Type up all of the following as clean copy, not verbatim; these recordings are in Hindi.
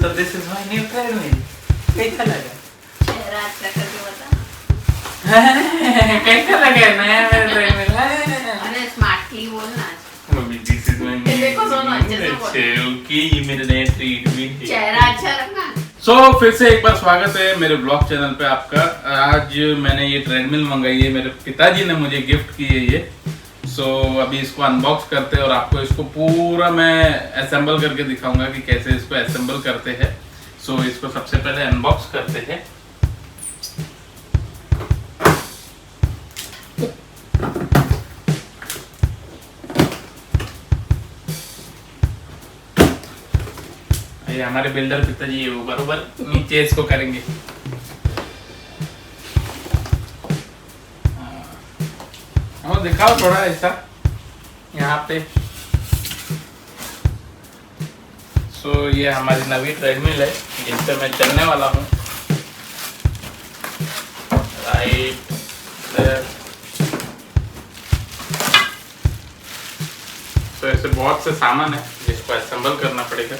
So this is my new treadmill. कैसा लगा? चेहरा अच्छा करके बता। कैसा लगा नया मेरा treadmill? अरे स्मार्टली बोलना। This is my new देखो दोनों अच्छे से बोल। okay, ये मेरा नया treadmill है। चेहरा अच्छा रखना। So फिर से एक बार स्वागत है मेरे ब्लॉग चैनल पे आपका। आज मैंने ये ट्रेडमिल मंगाई है, मेरे पिताजी ने मुझे गिफ्ट की है ये। अभी इसको अनबॉक्स करते हैं और आपको इसको पूरा मैं असेंबल करके दिखाऊंगा कि कैसे इसको असेंबल करते हैं। इसको सबसे पहले अनबॉक्स करते हैं। ये हमारे बिल्डर पिताजी है, वो बरोबर नीचे इसको करेंगे। और दिखाओ थोड़ा ऐसा यहाँ पे। ये हमारी नवी ट्रेडमिल है जिससे मैं चलने वाला हूँ। राइट ऐसे बहुत से सामान है जिसको असेंबल करना पड़ेगा।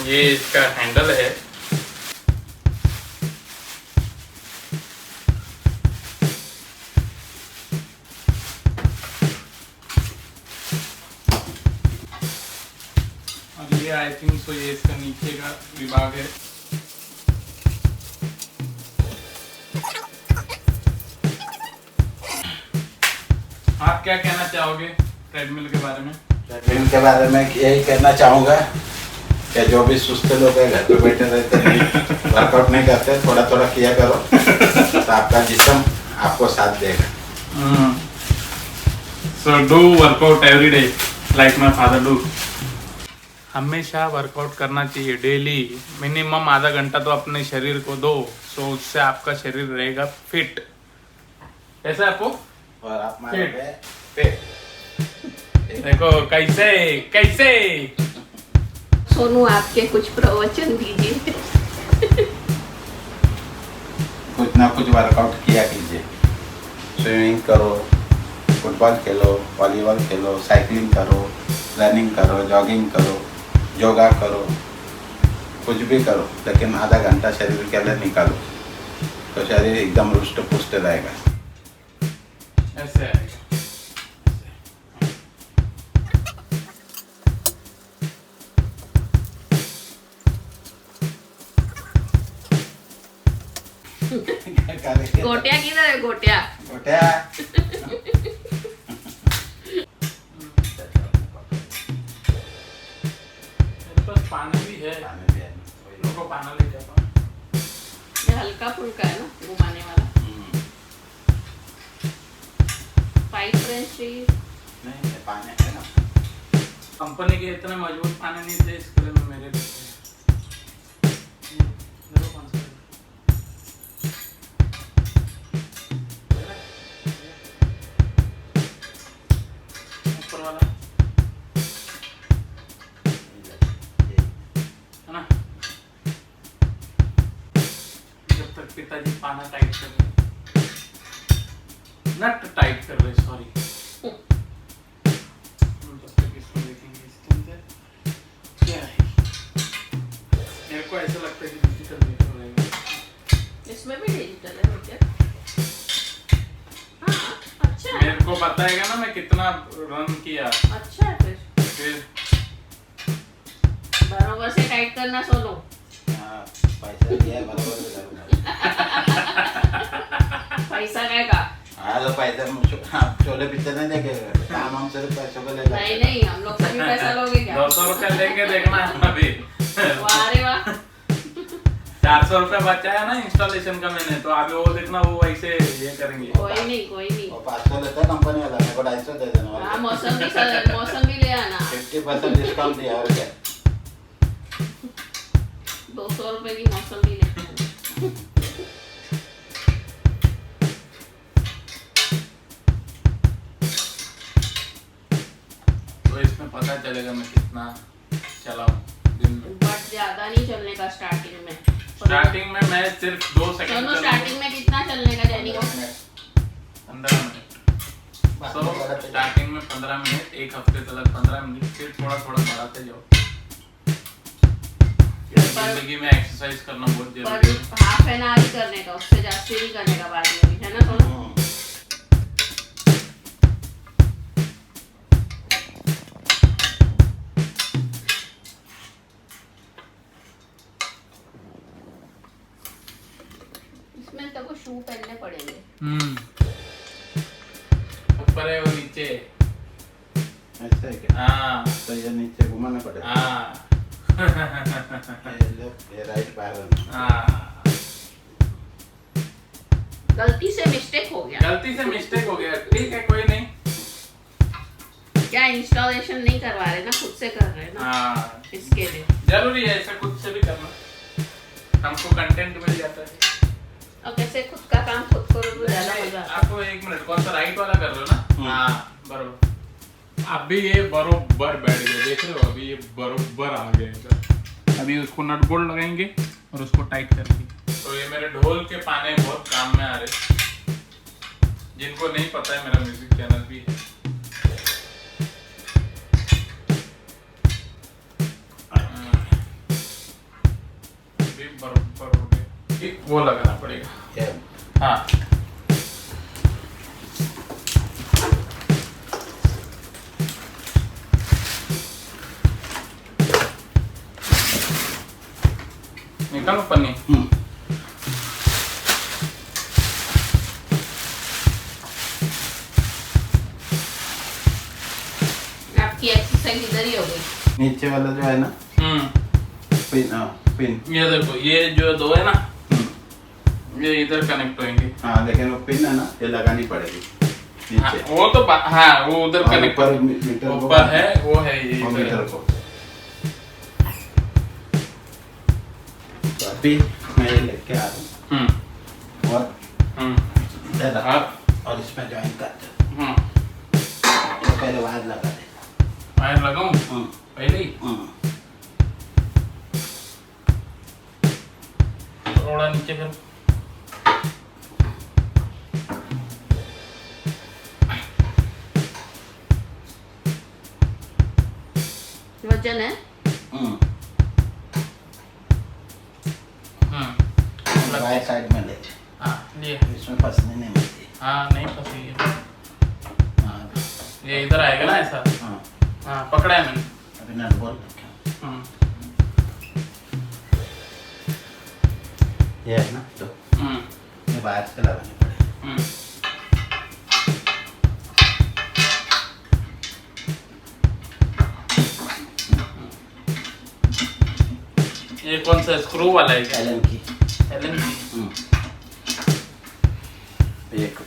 ये इसका हैंडल है। आई थिंक सो ये इसका नीचे का विभाग है। आप क्या कहना चाहोगे ट्रेडमिल के बारे में? ट्रेडमिल के बारे में यही कहना चाहूँगा कि जो भी सुस्त लोग हैं घर पे बैठे रहते हैं, वर्कआउट नहीं करते, थोड़ा थोड़ा किया करो तो आपका जिस्म आपको साथ देगा। So do workout every day like my father do. हमेशा वर्कआउट करना चाहिए डेली, मिनिमम आधा घंटा तो अपने शरीर को दो। उससे आपका शरीर रहेगा फिट। कैसे आपको? और आप मारोगे फिट। देखो कैसे कैसे। सोनू आपके कुछ प्रवचन दीजिए। कुछ ना कुछ वर्कआउट किया कीजिए। स्विमिंग करो, फुटबॉल खेलो, वॉलीबॉल खेलो, साइकिलिंग करो, रनिंग करो, जॉगिंग करो, योगा करो, कुछ भी करो, लेकिन आधा घंटा शरीर के लिए निकालो तो शरीर एकदम रुष्ट पुष्ट रहेगा। ऐसे आएगा। गोटिया किधर है? गोटिया गोटिया पानी भी है। लोगों को पाना ले जाता हूँ। ये हल्का फुल्का है ना, घुमाने वाला। पाइप रेंच नहीं, पानी है ना। कंपनी के इतने मजबूत पाने नहीं थे, इसके लिए मैं मेरे ऊपर वाला है ना। जब तक पिताजी पाना टाइट कर ले, नट टाइट कर ले, सॉरी। जब तक इसको देखेंगे इसके अंदर क्या है। मेरे को ऐसा लगता है कि डिजिटल मीटर रहेगा। इसमें भी डिजिटल है क्या? हाँ, अच्छा है। मेरे को बताएगा ना मैं कितना रन किया। अच्छा है फिर बराबर से टाइट करना सोनू। हाँ, पैसा दिया बराबर से करूँगा। पैसा क्या का? हाँ तो पैसा आप छोले पिक्चर नहीं देखेगा, काम हम सिर्फ पैसों को लेगा। नहीं हम लोग सभी पैसा लोगे क्या? 200 रुपया लेंगे, देखना अभी। वाह रे वाह। 400 रुपया बचा है ना इंस्टॉलेशन का मैंने, तो अभी वो देखना वो ऐसे ये करेंगे। कोई नहीं। वो 500 लेता है कंपनी वाला, मेरे को 250 दे देना। हाँ, मौसम भी ले आना। 50% डिस्काउंट दिया और क्या। 200 रुपए की मौसम भी ले आना। तो इसमें पता चलेगा मैं कितना चलाऊं दिन में। बट ज्यादा नहीं चलने का स्टार्टिंग में। स्टार्टिंग में मैं सिर्फ 2 सेकंड स्टार्टिंग में कितना चलने का जैनी को? 15 मिनट। सो स्टार्टिंग में 15 मिनट, एक हफ्ते तक 15 मिनट, फिर थोड़ा थोड़ा बढ़ाते जाओ। जिंदगी में एक्सरसाइज करना बहुत जरूरी है। हाफ एन आवर ही करने का, उससे ज्यादा नहीं करने का बाद में भी, है ना सोनू? इसमें तो शू पहनने पड़ेंगे। ऊपर है वो नीचे। ऐसा है क्या? हाँ तो ये नीचे घुमाना पड़ेगा। हाँ ये राइट पैर। हाँ गलती से मिस्टेक हो गया। गलती से मिस्टेक हो गया, ठीक है कोई नहीं। क्या इंस्टॉलेशन नहीं करवा रहे ना, खुद से कर रहे हैं ना। हाँ इसके लिए जरूरी है ऐसा खुद से भी करना, हमको कंटेंट मिल जाता है। और कैसे खुद का काम खुद करो तो ज्यादा मजा आता है। आपको एक मिनट, कौन सा राइट वाला कर रहे हो ना? हाँ बरोबर। अभी ये बरोबर बैठ गया, देख रहे हो? अभी ये बरोबर आ गया इधर। अभी उसको नट बोल्ट लगाएंगे और उसको टाइट करेंगे। तो ये मेरे ढोल के पाने बहुत काम में आ रहे। जिनको नहीं पता है, मेरा म्यूजिक चैनल भी है। बरोबर हो गया, वो लगाना पड़ेगा। हाँ निकालो पन्नी। आपकी एक्सरसाइज इधर ही हो गई। नीचे वाला जो है ना, पिन ये देखो, ये जो दो है ना, ये इधर कनेक्ट होंगे। हाँ लेकिन वो पिन है ना, ये लगानी पड़ेगी नीचे। हाँ, वो तो हाँ वो उधर कनेक्ट ऊपर है, वो है ये मीटर को। तो अभी मैं ये लेके आ रहा हूँ और इधर रखा और इसमें ज्वाइन कर दे। तो पहले वायर लगा दे। वायर लगाऊं पहले ही? थोड़ा नीचे कर। वजन है? वायर साइड में ले। हाँ लिए। इसमें फंसने नहीं मिलती। हाँ नहीं फंसी है। ये इधर आएगा ना ऐसा। हाँ पकड़ा है मैंने। अभी नट बोल्ट रखा। ये है ना, तो ये वायर से लगाने पड़ेगा। ये कौन सा स्क्रू वाला है? एलन की। एक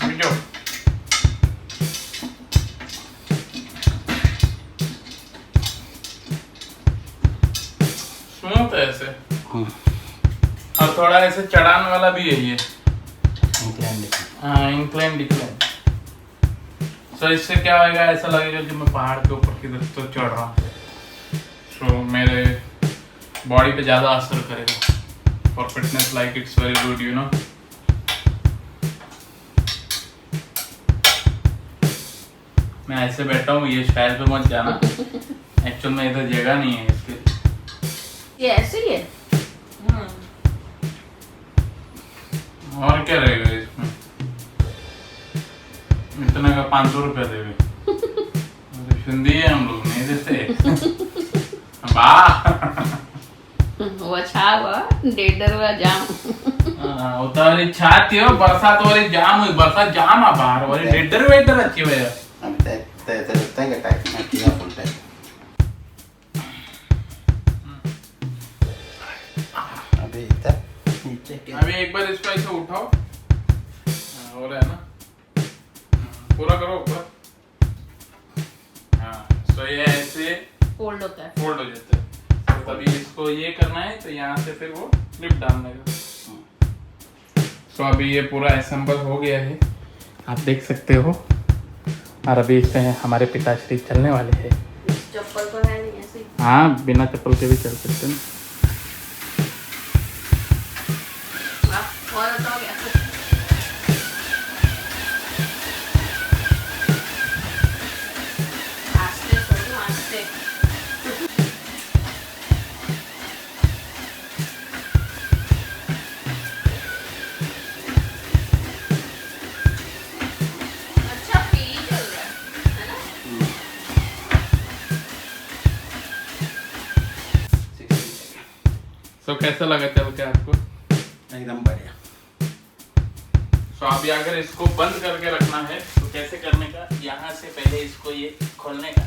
वीडियो स्मूथ है ऐसे। और थोड़ा ऐसे चढ़ाने वाला भी है ये। हाँ इंक्लाइन डिक्लाइन। तो इससे क्या होगा, ऐसा लगेगा कि मैं पहाड़ के ऊपर किधर तो चढ़ रहा हूँ। तो मेरे बॉडी पे ज़्यादा असर करेगा। For fitness like it's very good, you know. मैं ऐसे बैठा हूँ, ये स्टाइल पे मत जाना। एक्चुअल में इधर जगह नहीं है इसके लिए। ये ऐसे ही है। और क्या रहेगा इसमें? इतने का 500 रुपया देवे। हिंदी है, हम लोग नहीं देते। वो छावा डेडर हुआ जाम। उतारी छाती हो, बरसात वाली जाम हुई, बरसात जाम आ बाहर वाली डेडर वेडर अच्छी हुई है। अब लगता है कि टाइट में किया फुल टाइट। अभी इधर नीचे के अभी एक बार इसको ऐसे उठाओ। हो रहा है ना, पूरा करो ऊपर। हाँ तो ये ऐसे फोल्ड होता है, फोल्ड हो जाता है। तो तभी इसको ये करना है, तो यहाँ से फिर वो क्लिप डालने का। तो अभी ये पूरा असेंबल हो गया है, आप देख सकते हो। और अभी इस पे हमारे पिताश्री चलने वाले हैं। चप्पल तो है नहीं ऐसे। हाँ बिना चप्पल के भी चल सकते हैं। तो कैसा लगा चल के आपको? एकदम बढ़िया। तो अभी अगर इसको बंद करके रखना है तो कैसे करने का? यहाँ से पहले इसको ये खोलने का,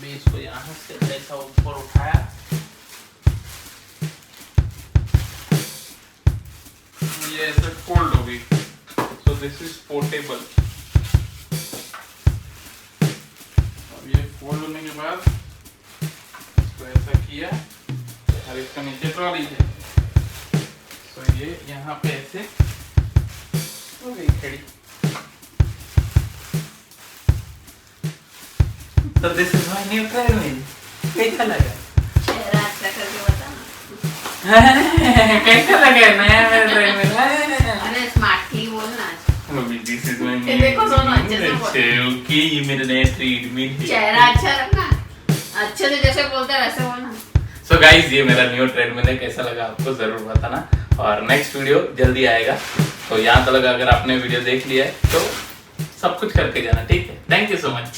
मैं इसको यहाँ से ऐसा ऊपर उठाया, ये ऐसे फोल्ड हो गई। So this is portable. अब ये फोल्ड होने के बाद इसको ऐसा किया और इसका नीचे ट्रॉली है, तो ये यहाँ पे ऐसे हो गई खड़ी। तो this is my new treadmill. कैसा लगा? चेहरा अच्छा करके बता ना। कैसा लगा नया मेरा ट्रेडमिल? अरे स्मार्टली बोलना। दिस इज माय ये देखो दोनों अच्छे से बोल। ओके, ये मेरा नया ट्रेडमिल है। चेहरा अच्छा रखना, अच्छे से जैसे बोलते हैं वैसे बोलना। सो गाइज, ये मेरा न्यू ट्रेडमिल है। कैसा लगा आपको जरूर बताना, और नेक्स्ट वीडियो जल्दी आएगा। तो यहाँ तक अगर आपने वीडियो देख लिया है तो सब कुछ करके जाना, ठीक है? Thank you so much.